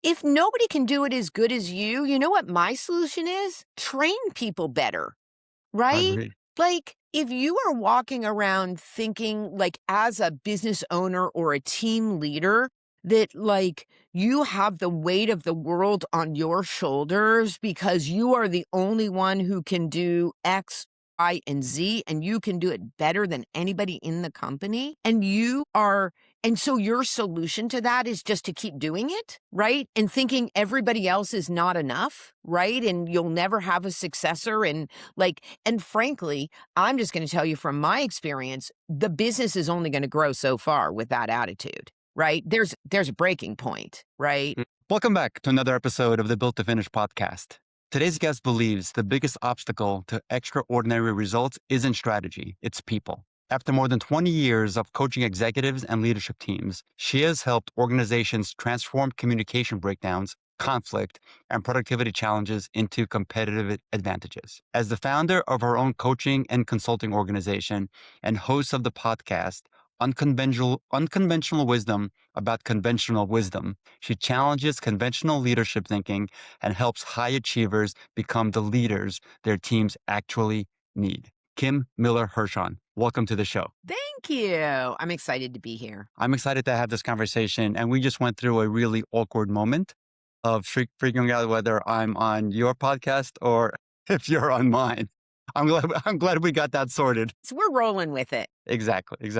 if nobody can do it as good as you know what my solution is? Train people better, right? Agreed. Like, if you are walking around thinking, like, as a business owner or a team leader, that, like, you have the weight of the world on your shoulders because you are the only one who can do X, Y, and Z, and you can do it better than anybody in the company, and so your solution to that is just to keep doing it, right? And thinking everybody else is not enough, right? And you'll never have a successor. And frankly, I'm just going to tell you from my experience, the business is only going to grow so far with that attitude, right? There's a breaking point, right? Welcome back to another episode of the Built to Finish podcast. Today's guest believes the biggest obstacle to extraordinary results isn't strategy, it's people. After more than 20 years of coaching executives and leadership teams, she has helped organizations transform communication breakdowns, conflict, and productivity challenges into competitive advantages. As the founder of her own coaching and consulting organization and host of the podcast, Unconventional Wisdom about Conventional Wisdom, she challenges conventional leadership thinking and helps high achievers become the leaders their teams actually need. Kim Miller-Hershon, welcome to the show. Thank you. I'm excited to be here. I'm excited to have this conversation, and we just went through a really awkward moment of figuring out whether I'm on your podcast or if you're on mine. I'm glad we got that sorted. So we're rolling with it. Exactly.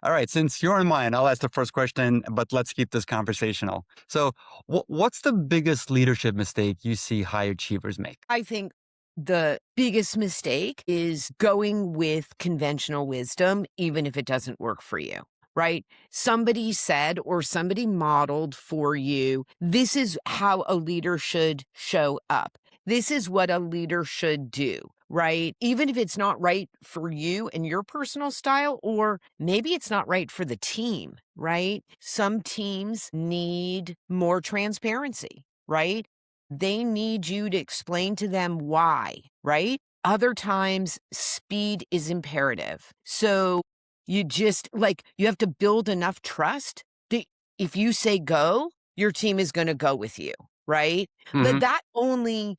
All right, since you're on mine, I'll ask the first question, but let's keep this conversational. So what's the biggest leadership mistake you see high achievers make? I think the biggest mistake is going with conventional wisdom, even if it doesn't work for you, right? Somebody said or somebody modeled for you, this is how a leader should show up. This is what a leader should do, right? Even if it's not right for you and your personal style, or maybe it's not right for the team, right? Some teams need more transparency, right? They need you to explain to them why, right? Other times, speed is imperative. So you have to build enough trust that if you say go, your team is going to go with you, right? But that only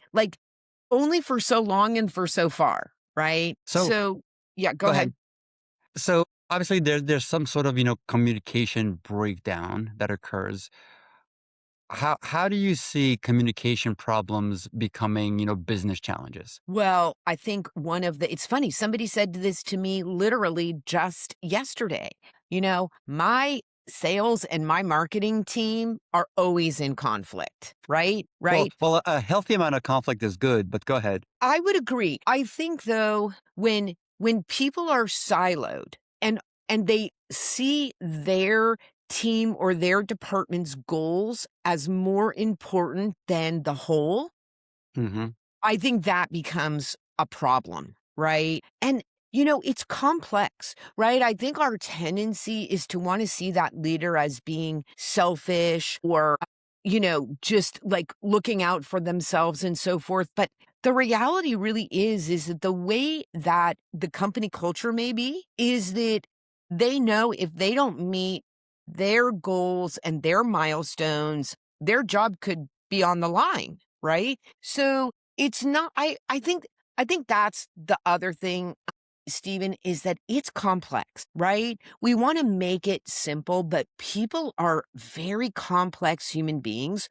for so long and for so far, right? So So yeah, go go ahead. ahead. So obviously there's some sort of, communication breakdown that occurs. How do you see communication problems becoming, business challenges? Well, I think it's funny, somebody said this to me literally just yesterday. My sales and my marketing team are always in conflict, right? Well, Right? well, a healthy amount of conflict is good, but go ahead. I would agree. I think though, when people are siloed and they see their team or their department's goals as more important than the whole, Hmm. I think that becomes a problem, right? And it's complex, right? I think our tendency is to want to see that leader as being selfish or just like looking out for themselves and so forth. But the reality really is that the way that the company culture may be is that they know if they don't meet their goals and their milestones, their job could be on the line, right? So it's not, I think that's the other thing, Steven, is that it's complex, right? We want to make it simple, but people are very complex human beings.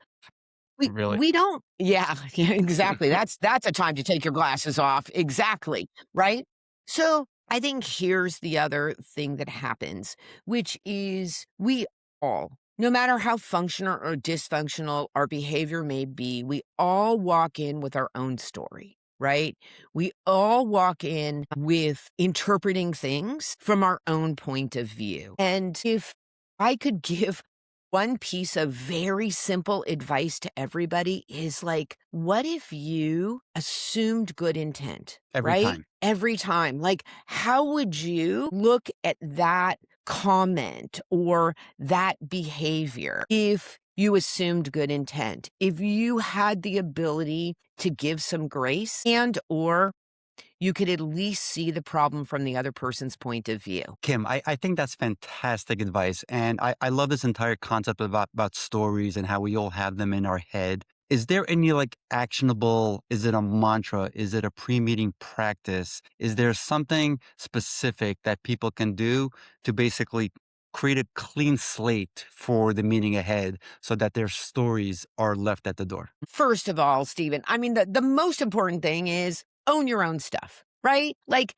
We Really? we don't yeah, yeah, exactly. That's a time to take your glasses off. Exactly, right? So, I think here's the other thing that happens, which is we all, no matter how functional or dysfunctional our behavior may be, we all walk in with our own story, right? We all walk in with interpreting things from our own point of view. And if I could give one piece of very simple advice to everybody is like, what if you assumed good intent, Every right? time. Every time. Like, how would you look at that comment or that behavior if you assumed good intent? If you had the ability to give some grace and or you could at least see the problem from the other person's point of view. Kim, I think that's fantastic advice. And I love this entire concept about stories and how we all have them in our head. Is there any like actionable, is it a mantra? Is it a pre-meeting practice? Is there something specific that people can do to basically create a clean slate for the meeting ahead so that their stories are left at the door? First of all, Stephen, I mean, the most important thing is own your own stuff, right? Like,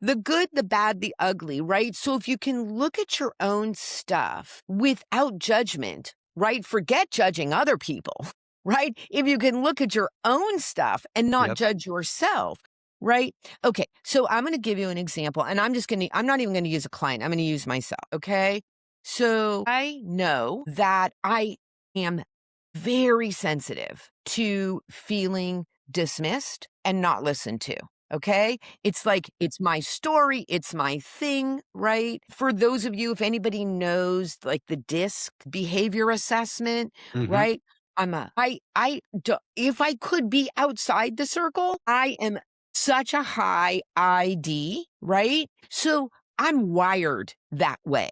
the good, the bad, the ugly, right? So if you can look at your own stuff without judgment, right? Forget judging other people, right? If you can look at your own stuff and not Yep. judge yourself, right? Okay. So I'm going to give you an example, and I'm not even going to use a client. I'm going to use myself. Okay. So I know that I am very sensitive to feeling dismissed and not listened to. Okay. It's like, it's my story. It's my thing, right? For those of you, if anybody knows like the DISC behavior assessment, Hmm. right? If I could be outside the circle, I am such a high ID, right? So I'm wired that way.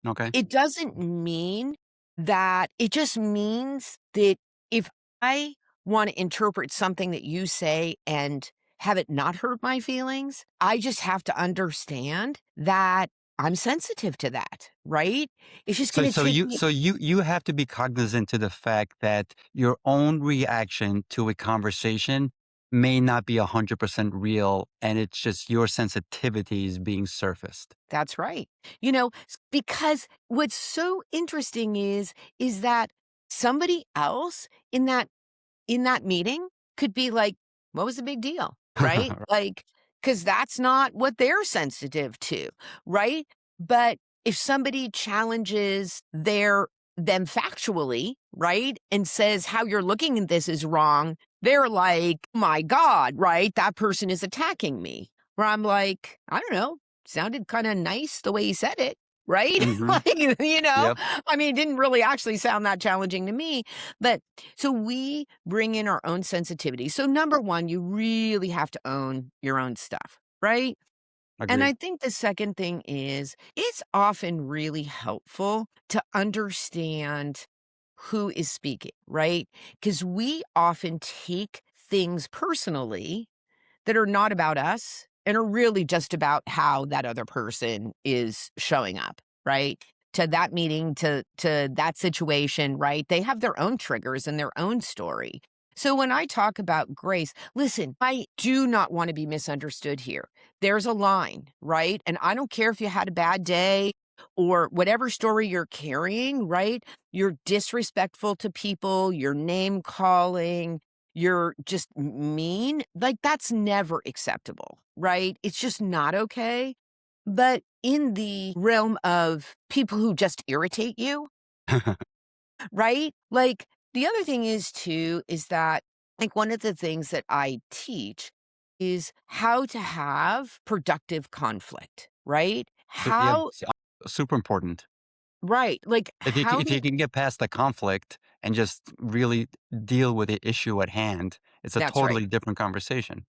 Okay. It doesn't mean that it just means that if I want to interpret something that you say and have it not hurt my feelings, I just have to understand that I'm sensitive to that, right? It's just So going to so take you me. so you you have to be cognizant to the fact that your own reaction to a conversation may not be 100% real, and it's just your sensitivities being surfaced. That's right. Because what's so interesting is that somebody else in that meeting could be like, what was the big deal? Right? Like, because that's not what they're sensitive to. Right. But if somebody challenges them factually, right, and says how you're looking at this is wrong, they're like, my God, right? That person is attacking me. Where I'm like, I don't know, sounded kind of nice the way he said it. Right. Hmm. Like, Yep. I mean, it didn't really actually sound that challenging to me. But so we bring in our own sensitivity. So number one, you really have to own your own stuff, right? And Agreed. I think the second thing is it's often really helpful to understand who is speaking, right? Because we often take things personally that are not about us and are really just about how that other person is showing up, right? To that meeting, to that situation, right? They have their own triggers and their own story. So when I talk about grace, listen, I do not want to be misunderstood here. There's a line, right? And I don't care if you had a bad day or whatever story you're carrying, right? You're disrespectful to people, you're name calling, you're just mean, like, that's never acceptable, right? It's just not okay. But in the realm of people who just irritate you, right? Like, the other thing is too, is that, like, one of the things that I teach is how to have productive conflict, right? So yeah, How super important. right, like, how If you to can get past the conflict and just really deal with the issue at hand, it's a that's right. totally different conversation.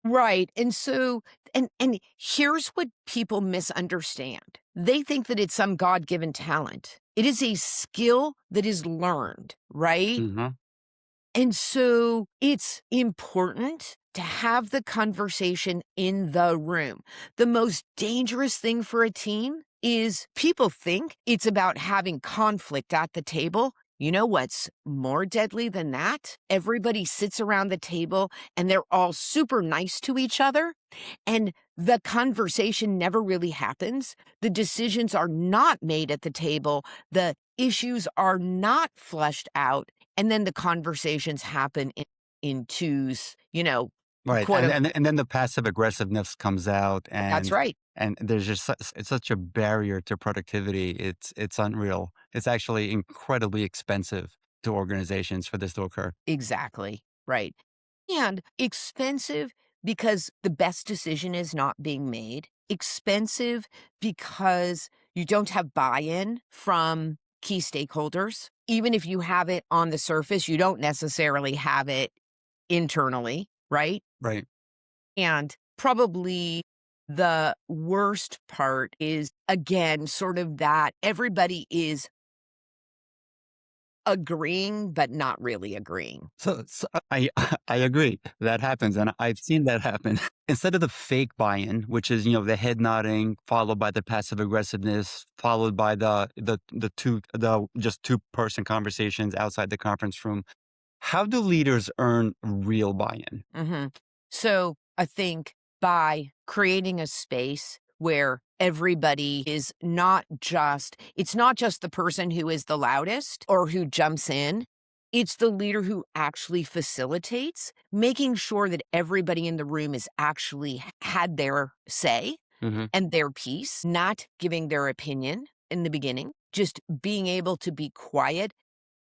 Right, and so and here's what people misunderstand. They think that it's some God-given talent. It is a skill that is learned, right? Hmm. And so it's important to have the conversation in the room. The most dangerous thing for a team is people think it's about having conflict at the table. You know what's more deadly than that? Everybody sits around the table and they're all super nice to each other, and the conversation never really happens. The decisions are not made at the table. The issues are not fleshed out, and then the conversations happen in twos, Right, quote unquote. and then the passive aggressiveness comes out, That's right. and there's just it's such a barrier to productivity. It's unreal. It's actually incredibly expensive to organizations for this to occur. Exactly. Right. And expensive because the best decision is not being made. Expensive because you don't have buy-in from key stakeholders. Even if you have it on the surface, you don't necessarily have it internally, right? Right. And probably the worst part is, again, sort of that everybody is agreeing, but not really agreeing. So I I agree that happens, and I've seen that happen. Instead of the fake buy-in, which is the head nodding, followed by the passive aggressiveness, followed by the just two-person conversations outside the conference room. How do leaders earn real buy-in? Mhm. So I think by creating a space where everybody is not just, it's not just the person who is the loudest or who jumps in. It's the leader who actually facilitates, making sure that everybody in the room is actually had their say Hmm. and their piece, not giving their opinion in the beginning, just being able to be quiet,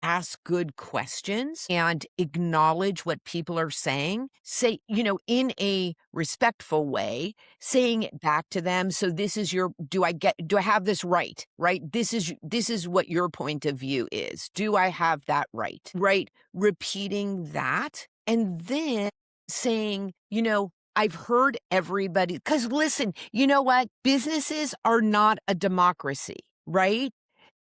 ask good questions, and acknowledge what people are saying. Say, in a respectful way, saying it back to them. So this is your, do I have this right? Right? This is what your point of view is. Do I have that right? Right? Repeating that. And then saying, I've heard everybody, because listen, you know what? Businesses are not a democracy, right?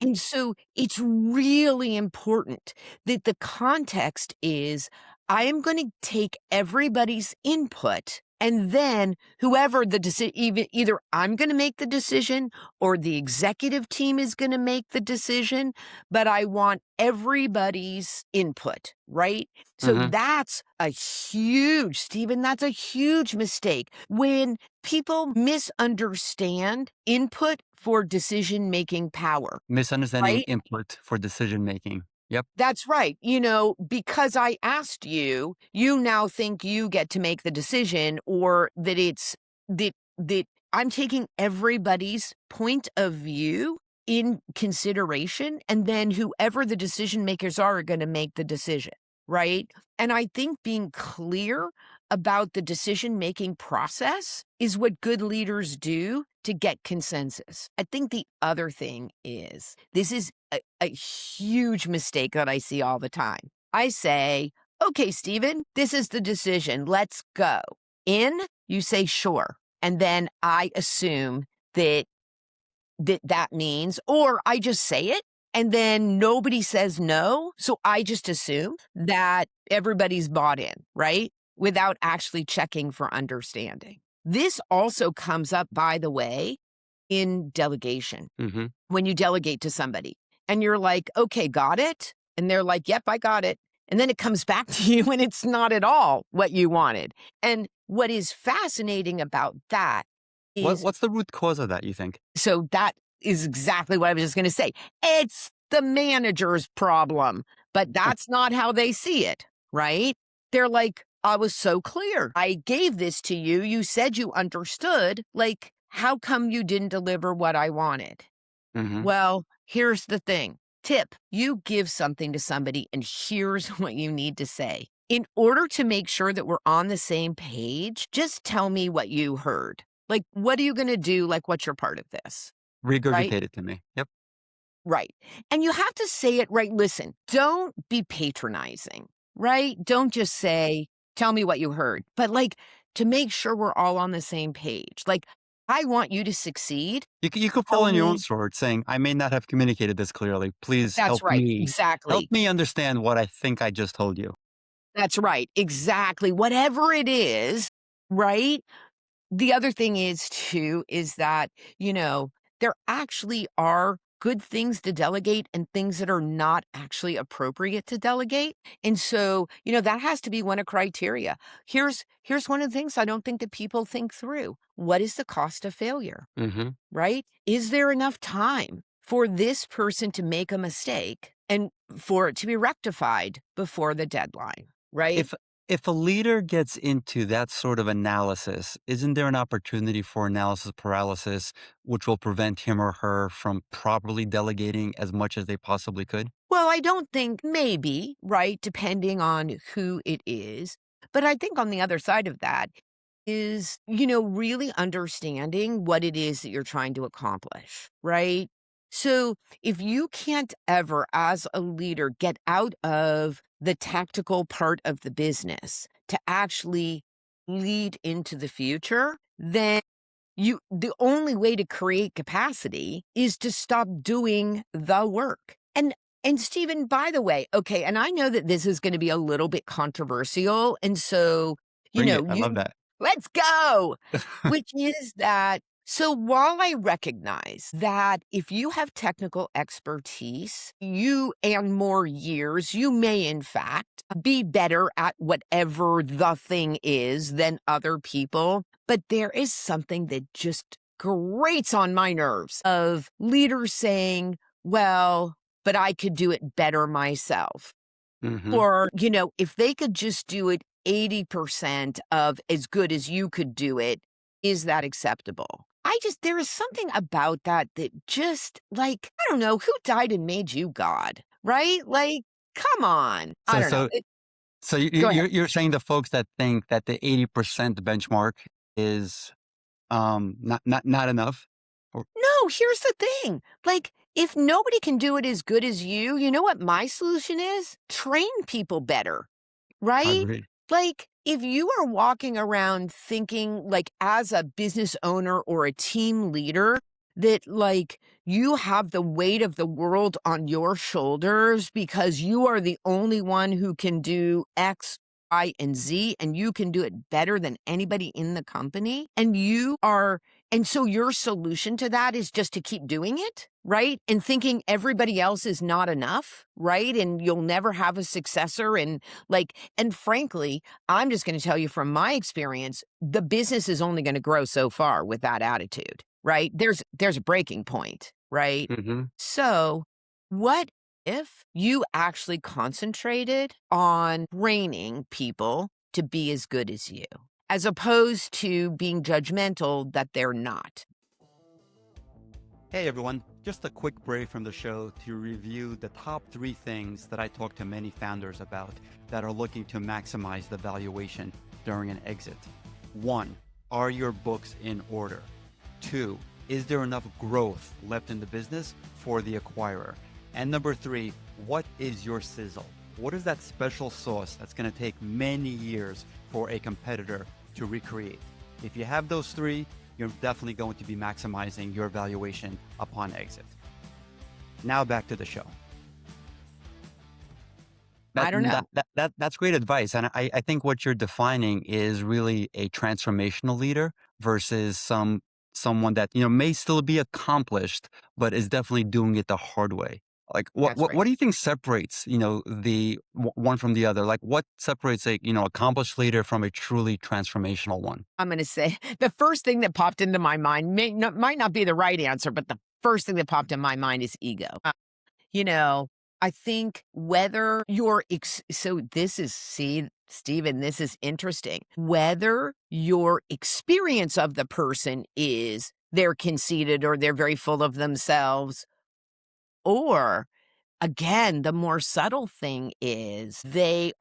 And so it's really important that the context is I am going to take everybody's input, and then whoever the decision, either I'm going to make the decision or the executive team is going to make the decision, but I want everybody's input, right? So Hmm. that's a huge, Stephen, that's a huge mistake when people misunderstand input for decision making power, Misunderstanding right? input for decision making. Yep. That's right. Because I asked you, you now think you get to make the decision, or that that I'm taking everybody's point of view in consideration, and then whoever the decision makers are going to make the decision, right? And I think being clear about the decision making process is what good leaders do to get consensus. I think the other thing is this is a huge mistake that I see all the time. I say, okay, Steven, this is the decision. Let's go. In, you say sure. And then I assume that that means, or I just say it and then nobody says no. So I just assume that everybody's bought in, right? Without actually checking for understanding. This also comes up, by the way, in delegation. Hmm. When you delegate to somebody and you're like, okay, got it. And they're like, yep, I got it. And then it comes back to you and it's not at all what you wanted. And what is fascinating about that is, What's the root cause of that, you think? so that is exactly what I was just going to say. It's the manager's problem, but that's not how they see it, right? They're like, I was so clear. I gave this to you. You said you understood. Like, how come you didn't deliver what I wanted? Hmm. Well, here's the thing. Tip, you give something to somebody, and here's what you need to say. In order to make sure that we're on the same page, just tell me what you heard. Like, what are you going to do? Like, what's your part of this? Right? Regurgitate it to me. Yep. Right. And you have to say it right. Listen, don't be patronizing, right? Don't just say, tell me what you heard, but like to make sure we're all on the same page. Like, I want you to succeed. You could fall Tell on your own me. sword saying, I may not have communicated this clearly. Please That's right. help Exactly. me understand what I think I just told you. That's right, exactly. Whatever it is, right? The other thing is too, is that, there actually are good things to delegate and things that are not actually appropriate to delegate. And so, that has to be one of criteria. Here's one of the things I don't think that people think through. What is the cost of failure? Hmm. Right? Is there enough time for this person to make a mistake and for it to be rectified before the deadline? Right? If if a leader gets into that sort of analysis, isn't there an opportunity for analysis paralysis, which will prevent him or her from properly delegating as much as they possibly could? Well, I don't think, maybe, right, depending on who it is. But I think on the other side of that is, really understanding what it is that you're trying to accomplish, right? So if you can't ever, as a leader, get out of the tactical part of the business to actually lead into the future, then the only way to create capacity is to stop doing the work. And Stephen, by the way, okay, and I know that this is going to be a little bit controversial, and so, Bring it. I love you that. let's go. Which is that so while I recognize that if you have technical expertise, you and more years, you may in fact be better at whatever the thing is than other people. But there is something that just grates on my nerves of leaders saying, well, but I could do it better myself. Hmm. Or, if they could just do it 80% of as good as you could do it, is that acceptable? There is something about that that just like, I don't know, who died and made you God, right? Like, come on. I So, don't know. so, so Go ahead. you're saying the folks that think that the 80% benchmark is not enough? Or No, here's the thing. Like, if nobody can do it as good as you know what my solution is? Train people better. Right? agreed. Like, if you are walking around thinking, like, as a business owner or a team leader, that, like, you have the weight of the world on your shoulders because you are the only one who can do X, Y, and Z, and you can do it better than anybody in the company, and so your solution to that is just to keep doing it, right? And thinking everybody else is not enough, right? And you'll never have a successor, and frankly, I'm just gonna tell you from my experience, the business is only gonna grow so far with that attitude, right? There's a breaking point, right? Hmm. So, what if you actually concentrated on training people to be as good as you, as opposed to being judgmental that they're not? Hey everyone, just a quick break from the show to review the top 3 things that I talk to many founders about that are looking to maximize the valuation during an exit. 1, are your books in order? 2, is there enough growth left in the business for the acquirer? And number 3, what is your sizzle? What is that special sauce that's going to take many years for a competitor to recreate? If you have those 3, you're definitely going to be maximizing your valuation upon exit. Now back to the show. I don't know. That's great advice. And I think what you're defining is really a transformational leader versus someone that, may still be accomplished, but is definitely doing it the hard way. Like That's right. what do you think separates, one from the other? Like what separates a, accomplished leader from a truly transformational one? I'm gonna say the first thing that popped into my mind might not be the right answer, but the first thing that popped in my mind is ego. You know, I think whether you're so this is see, Stephen, this is interesting. Whether your experience of the person is they're conceited or they're very full of themselves, or again, the more subtle thing is they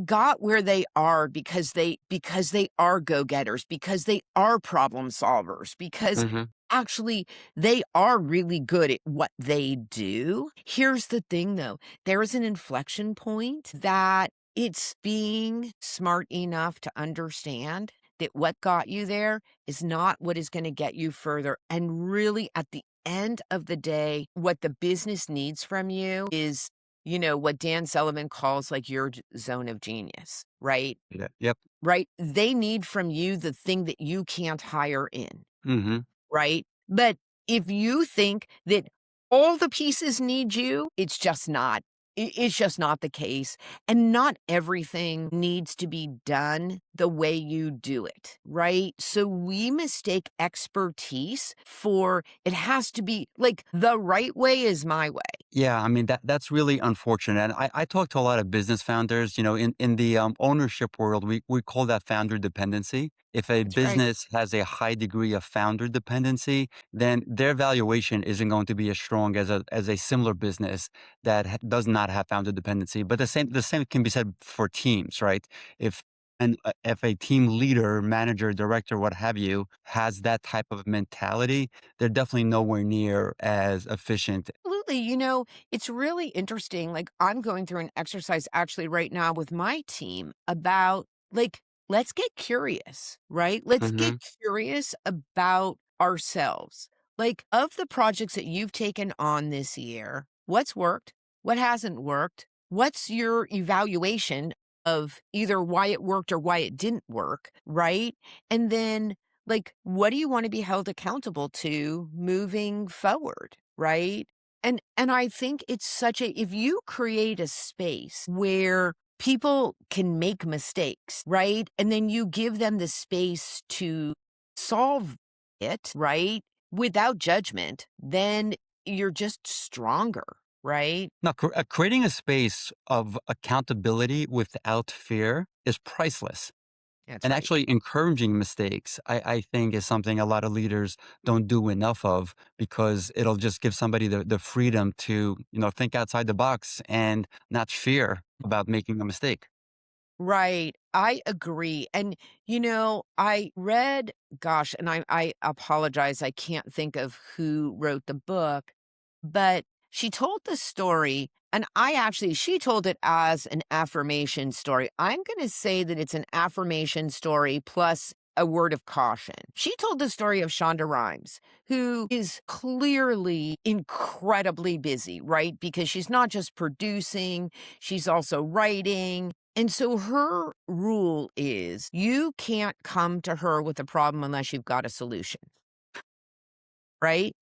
got where they are because they are go-getters, because they are problem solvers, because Hmm. actually they are really good at what they do. Here's the thing though, there is an inflection point that it's being smart enough to understand that what got you there is not what is going to get you further. And really, at the end of the day, what the business needs from you is, what Dan Sullivan calls like your zone of genius, right? Yeah. Yep. Right? They need from you the thing that you can't hire in, Hmm. right? But if you think that all the pieces need you, it's just not. It's just not the case. And not everything needs to be done the way you do it, right? So we mistake expertise for it has to be like the right way is my way. Yeah, I mean that's really unfortunate. And I talk to a lot of business founders. In the ownership world, we call that founder dependency. If a That's right. business has a high degree of founder dependency, then their valuation isn't going to be as strong as a similar business that does not have founder dependency. But the same can be said for teams, right? If if a team leader, manager, director, what have you, has that type of mentality, they're definitely nowhere near as efficient. Absolutely. It's really interesting. Like, I'm going through an exercise actually right now with my team about like let's get curious, right? Let's get Hmm. curious about ourselves. Like, of the projects that you've taken on this year, what's worked? What hasn't worked? What's your evaluation of either why it worked or why it didn't work, right? And then, like, what do you want to be held accountable to moving forward, right? And I think it's such a if you create a space where people can make mistakes, right? And then you give them the space to solve it, right? Without judgment, then you're just stronger, right? Now, creating a space of accountability without fear is priceless. That's And right. actually encouraging mistakes, I think, is something a lot of leaders don't do enough of because it'll just give somebody the freedom to, think outside the box and not fear about making a mistake. Right. I agree. And, I read, gosh, and I apologize. I can't think of who wrote the book, but she told the story. And she told it as an affirmation story. I'm going to say that it's an affirmation story plus a word of caution. She told the story of Shonda Rhimes, who is clearly incredibly busy, right? Because she's not just producing, she's also writing. And so her rule is you can't come to her with a problem unless you've got a solution, right?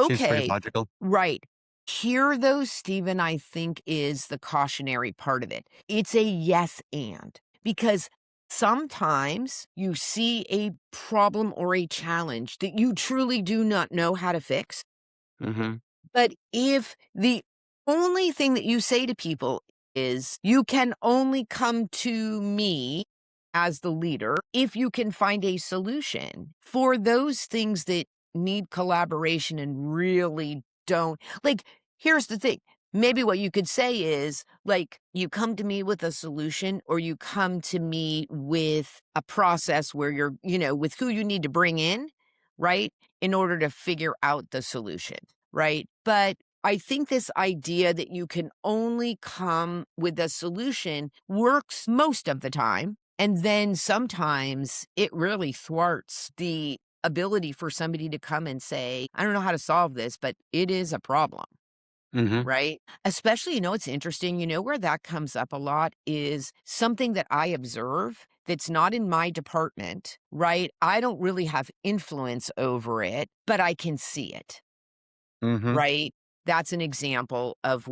Seems pretty Okay, logical. right. Here, though, Stephen, I think is the cautionary part of it. It's a yes and because sometimes you see a problem or a challenge that you truly do not know how to fix. Hmm. But if the only thing that you say to people is, "You can only come to me as the leader if you can find a solution," for those things that need collaboration and really don't like, here's the thing, maybe what you could say is, like, "You come to me with a solution or you come to me with a process where you're with who you need to bring in, right, in order to figure out the solution." Right? But I think this idea that you can only come with a solution works most of the time. And then sometimes it really thwarts the ability for somebody to come and say, I don't know how to solve this, but it is a problem. Hmm. Right? Especially, it's interesting, where that comes up a lot is something that I observe that's not in my department, right? I don't really have influence over it, but I can see it. Hmm. Right? That's an example of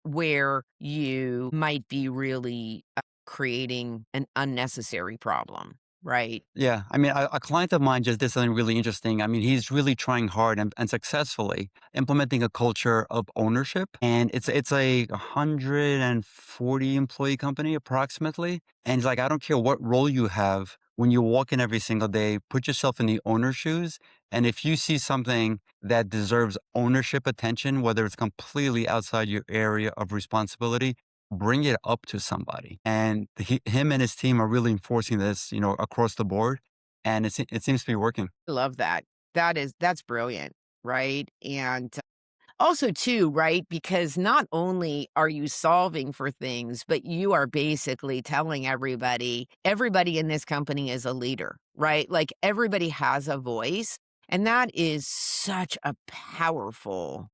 where you might be really, creating an unnecessary problem, right? Yeah, I mean, a client of mine just did something really interesting. I mean, he's really trying hard and successfully implementing a culture of ownership, and it's a 140 employee company approximately. And he's like, I don't care what role you have. When you walk in every single day, put yourself in the owner's shoes, and if you see something that deserves ownership attention, whether it's completely outside your area of responsibility, bring it up to somebody. And him and his team are really enforcing this, across the board. And it seems to be working. I love that. That's brilliant, right? And also too, right? Because not only are you solving for things, but you are basically telling everybody in this company is a leader, right? Like everybody has a voice, and that is such a powerful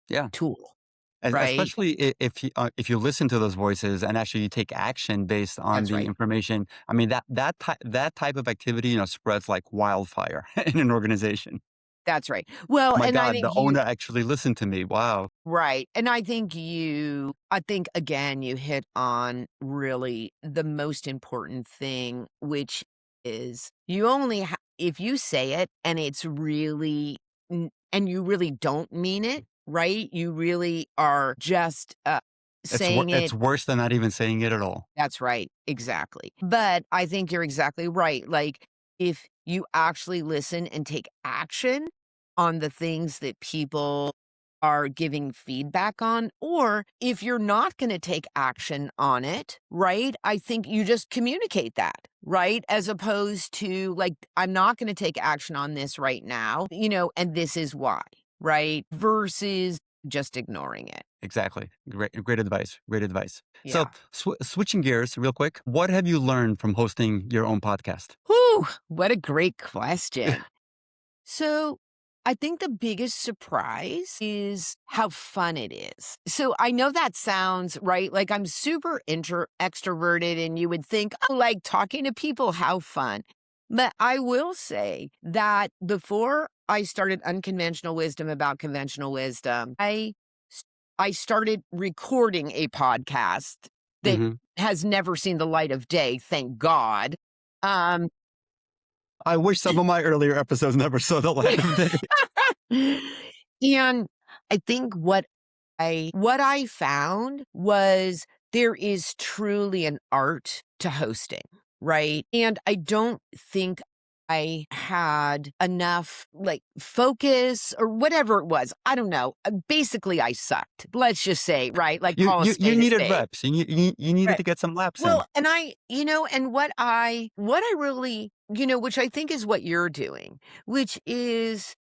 Yeah. tool, right? Especially if you listen to those voices and actually you take action based on That's the right. information. I mean, that type of activity, spreads like wildfire in an organization. That's right. Well, My and I God, think the owner actually listened to me. Wow. right. And I think again, you hit on really the most important thing, which is if you say it and it's really, and you really don't mean it, right? You really are just saying It's it. worse than not even saying it at all. That's right, exactly. But I think you're exactly right. Like, if you actually listen and take action on the things that people are giving feedback on, or if you're not going to take action on it, right? I think you just communicate that, right? As opposed to, like, I'm not going to take action on this right now, and this is why, right? Versus just ignoring it. Exactly. Great advice. Great advice. So, Yeah. switching gears real quick, what have you learned from hosting your own podcast? Whew, what a great question. So, I think the biggest surprise is how fun it is. So, I know that sounds right. Like I'm super extroverted, and you would think, oh, like talking to people, how fun. But I will say that before I started unconventional wisdom about conventional wisdom, I started recording a podcast that Hmm. has never seen the light of day, thank God. Um, I wish some of my earlier episodes never saw the light of day. and I think what I found was there is truly an art to hosting, right? And I don't think I had enough like focus or whatever it was. I don't know. Basically, I sucked. Let's just say, right? Like You call a you you spade a needed spade. reps. You needed Right. to get some laps in. Well, and and what I really, which I think is what you're doing, which is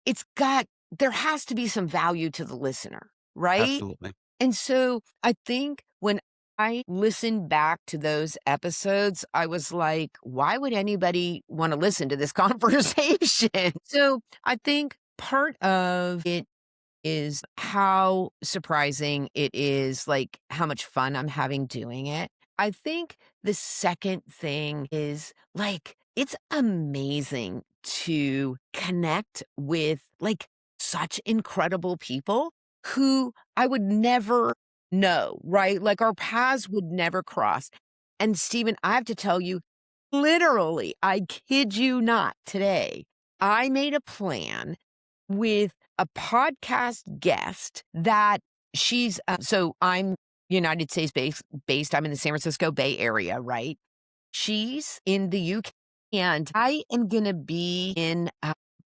there has to be some value to the listener, right? Absolutely. And so I think when I listened back to those episodes, I was like, why would anybody want to listen to this conversation? So I think part of it is how surprising it is, like how much fun I'm having doing it. I think the second thing is like it's amazing to connect with like such incredible people who I would never know, right? Like our paths would never cross. And Stephen, I have to tell you, literally, I kid you not, today, I made a plan with a podcast guest that so I'm United States based. I'm in the San Francisco Bay Area, right? She's in the UK, and I am going to be in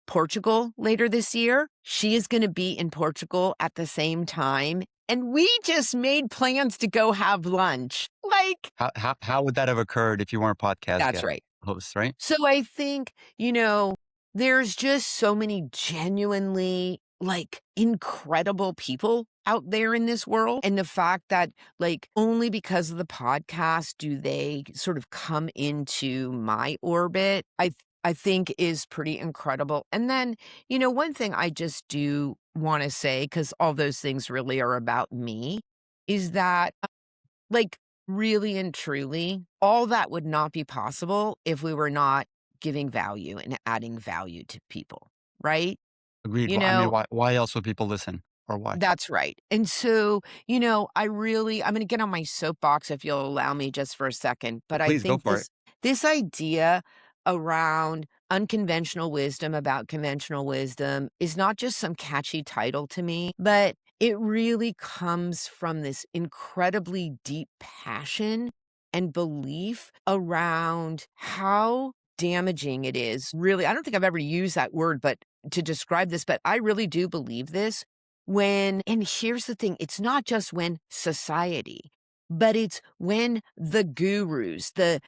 Portugal later this year. She is going to be in Portugal at the same time. And we just made plans to go have lunch. Like, How would that have occurred if you weren't a podcast that's guest right. host, right? So I think, there's just so many genuinely like incredible people out there in this world. And the fact that like only because of the podcast do they sort of come into my orbit, I think is pretty incredible. And then, one thing I just do want to say, because all those things really are about me, is that like, really and truly, all that would not be possible if we were not giving value and adding value to people, right? Agreed. You Well, I mean, know, why else would people listen or watch? that's right. And so, I'm gonna get on my soapbox if you'll allow me just for a second, but I Please go think for it. this idea around unconventional wisdom about conventional wisdom is not just some catchy title to me, but it really comes from this incredibly deep passion and belief around how damaging it is. Really, I don't think I've ever used that word, but to describe this, but I really do believe this and here's the thing, it's not just when society, but it's when the gurus, the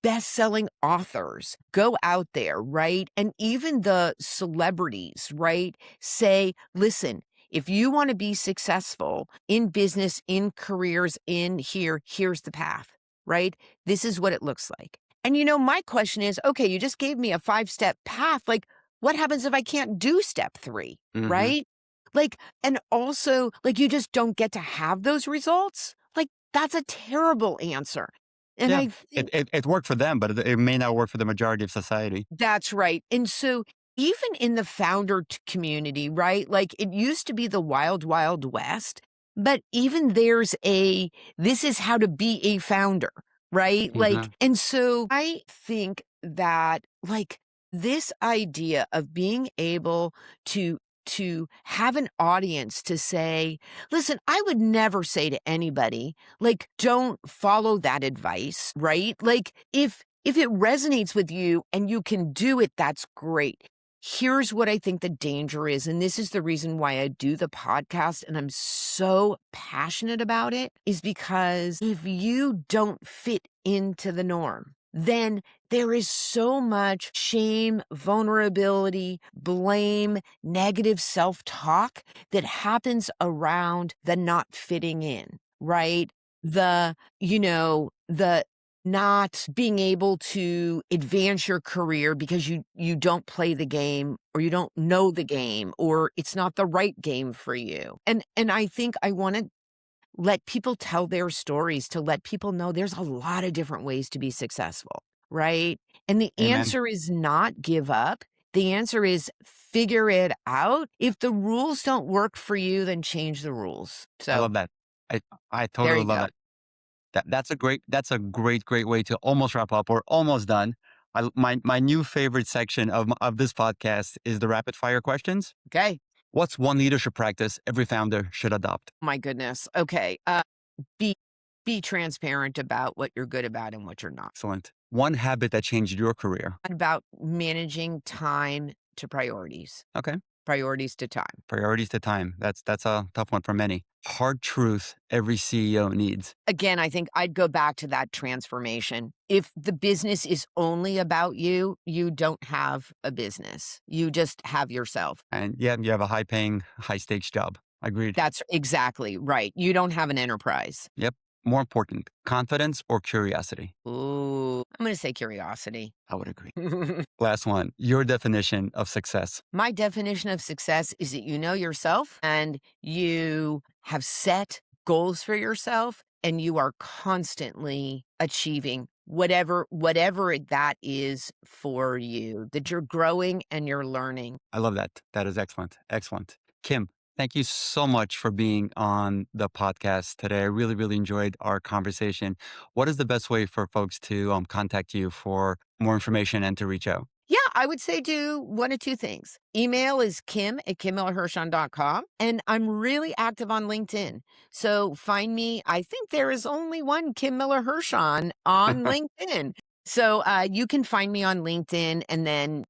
best-selling authors go out there, right? And even the celebrities, right, say, "Listen, if you wanna be successful in business, in careers, here's the path, right? This is what it looks like." And, my question is, okay, you just gave me a five-step path, like, what happens if I can't do step 3, Hmm. right? Like, and also, like, you just don't get to have those results? Like, that's a terrible answer. And Yeah, I it, think it it worked for them, but it may not work for the majority of society. that's right. And so even in the founder community, right? Like it used to be the wild, wild west, but even this is how to be a founder, right? Like, Hmm. and so I think that like this idea of being able to have an audience to say, listen, I would never say to anybody, like, don't follow that advice, right? Like, if it resonates with you and you can do it, that's great. Here's what I think the danger is, and this is the reason why I do the podcast and I'm so passionate about it, is because if you don't fit into the norm, then there is so much shame, vulnerability, blame, negative self-talk that happens around the not fitting in, right? The not being able to advance your career because you don't play the game or you don't know the game or it's not the right game for you. And I think I want to let people tell their stories to let people know there's a lot of different ways to be successful, right? And the Amen. answer is not give up. The answer is figure it out. If the rules don't work for you, then change the rules. I So love that. I I there totally you love go. that. That's a great way to almost wrap up. We're almost done. My new favorite section of this podcast is the rapid fire questions. Okay. What's one leadership practice every founder should adopt? My goodness. Okay. Be be transparent about what you're good about and what you're not. Excellent. One habit that changed your career. About managing time to priorities. Okay. Priorities to time. Priorities to time. That's a tough one for many. Hard truth every CEO needs. Again, I think I'd go back to that transformation. If the business is only about you, you don't have a business. You just have yourself. And yeah, you have a high paying, high stakes job. Agreed. That's exactly right. You don't have an enterprise. Yep. More important, confidence or curiosity? Ooh, I'm going to say curiosity. I would agree. Last one, your definition of success. My definition of success is that you know yourself and you have set goals for yourself and you are constantly achieving whatever that is for you, that you're growing and you're learning. I love that. That is excellent. Excellent. Kim, thank you so much for being on the podcast today. I really, really enjoyed our conversation. What is the best way for folks to contact you for more information and to reach out? Yeah, I would say do one of two things. Email is kim@kimmillerhershon.com. And I'm really active on LinkedIn. So find me. I think there is only one Kim Miller-Hershon on LinkedIn. So you can find me on LinkedIn and then,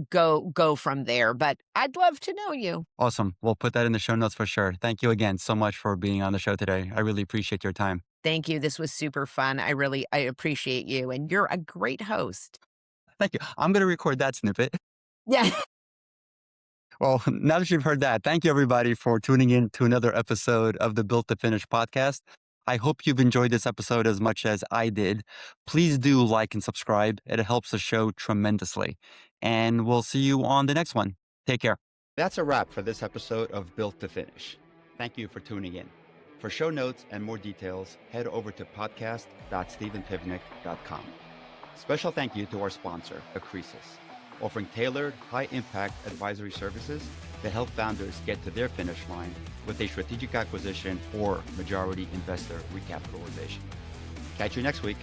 go from there. But I'd love to know you. Awesome. We'll put that in the show notes for sure. Thank you again so much for being on the show today. I really appreciate your time. Thank you. This was super fun. I appreciate you. And you're a great host. Thank you. I'm going to record that snippet. Yeah. Well, now that you've heard that, thank you everybody for tuning in to another episode of the Built to Finish podcast. I hope you've enjoyed this episode as much as I did. Please do like and subscribe. It helps the show tremendously. And we'll see you on the next one. Take care. That's a wrap for this episode of Built to Finish. Thank you for tuning in. For show notes and more details, head over to podcast.stevenpivnik.com. Special thank you to our sponsor, Accresis, offering tailored, high-impact advisory services that help founders get to their finish line with a strategic acquisition or majority investor recapitalization. Catch you next week.